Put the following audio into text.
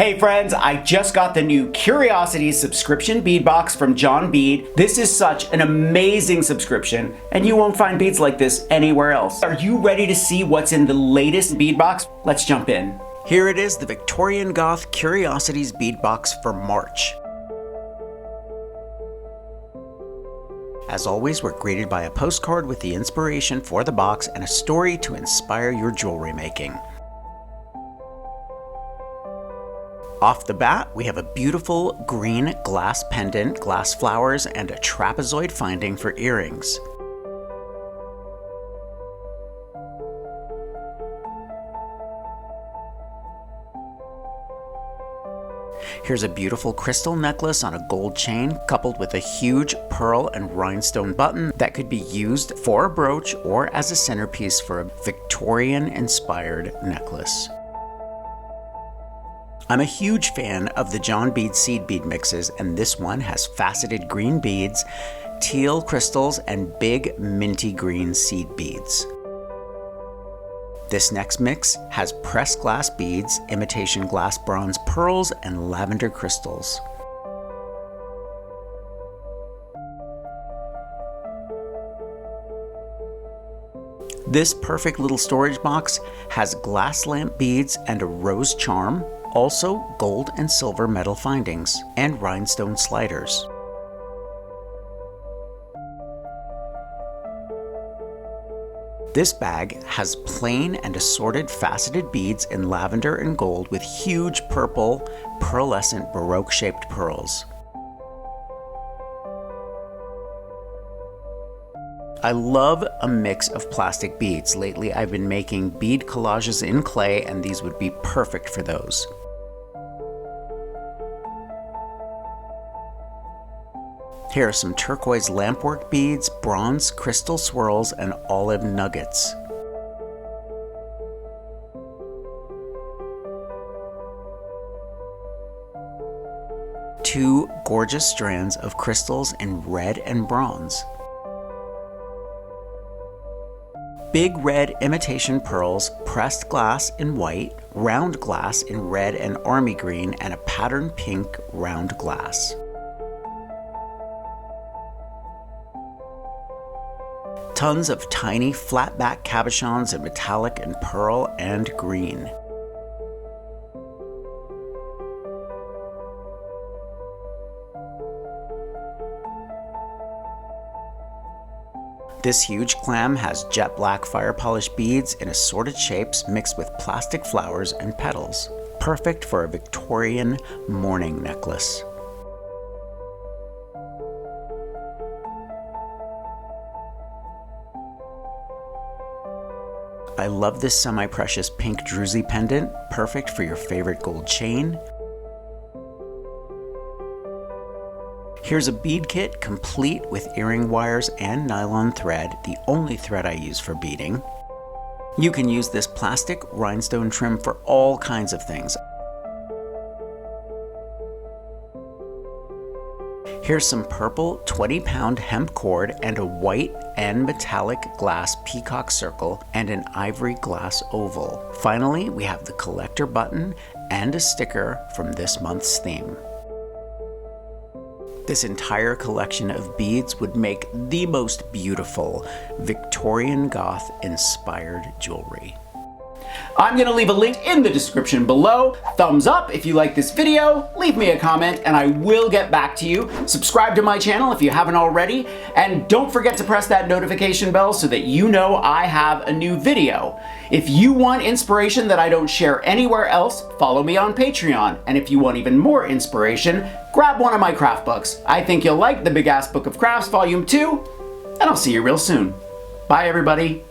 Hey friends, I just got the new Curiosities subscription bead box from John Bead. This is such an amazing subscription, and you won't find beads like this anywhere else. Are you ready to see what's in the latest bead box? Let's jump in. Here it is, the Victorian Goth Curiosities bead box for March. As always, we're greeted by a postcard with the inspiration for the box and a story to inspire your jewelry making. Off the bat, we have a beautiful green glass pendant, glass flowers, and a trapezoid finding for earrings. Here's a beautiful crystal necklace on a gold chain, coupled with a huge pearl and rhinestone button that could be used for a brooch or as a centerpiece for a Victorian-inspired necklace. I'm a huge fan of the John Bead seed bead mixes, and this one has faceted green beads, teal crystals, and big minty green seed beads. This next mix has pressed glass beads, imitation glass bronze pearls, and lavender crystals. This perfect little storage box has glass lamp beads and a rose charm, also gold and silver metal findings, and rhinestone sliders. This bag has plain and assorted faceted beads in lavender and gold with huge purple, pearlescent Baroque-shaped pearls. I love a mix of plastic beads. Lately I've been making bead collages in clay, and these would be perfect for those. Here are some turquoise lampwork beads, bronze crystal swirls, and olive nuggets. Two gorgeous strands of crystals in red and bronze. Big red imitation pearls, pressed glass in white, round glass in red and army green, and a patterned pink round glass. Tons of tiny flat back cabochons in metallic and pearl and green. This huge clam has jet black fire polished beads in assorted shapes mixed with plastic flowers and petals. Perfect for a Victorian morning necklace. I love this semi-precious pink druzy pendant, perfect for your favorite gold chain. Here's a bead kit complete with earring wires and nylon thread, the only thread I use for beading. You can use this plastic rhinestone trim for all kinds of things. Here's some purple 20-pound hemp cord and a white and metallic glass peacock circle and an ivory glass oval. Finally, we have the collector button and a sticker from this month's theme. This entire collection of beads would make the most beautiful Victorian Goth inspired jewelry. I'm going to leave a link in the description below. Thumbs up if you like this video, leave me a comment, and I will get back to you. Subscribe to my channel if you haven't already, and don't forget to press that notification bell so that you know I have a new video. If you want inspiration that I don't share anywhere else, follow me on Patreon. And if you want even more inspiration, grab one of my craft books. I think you'll like the Big Ass Book of Crafts Volume 2, and I'll see you real soon. Bye everybody.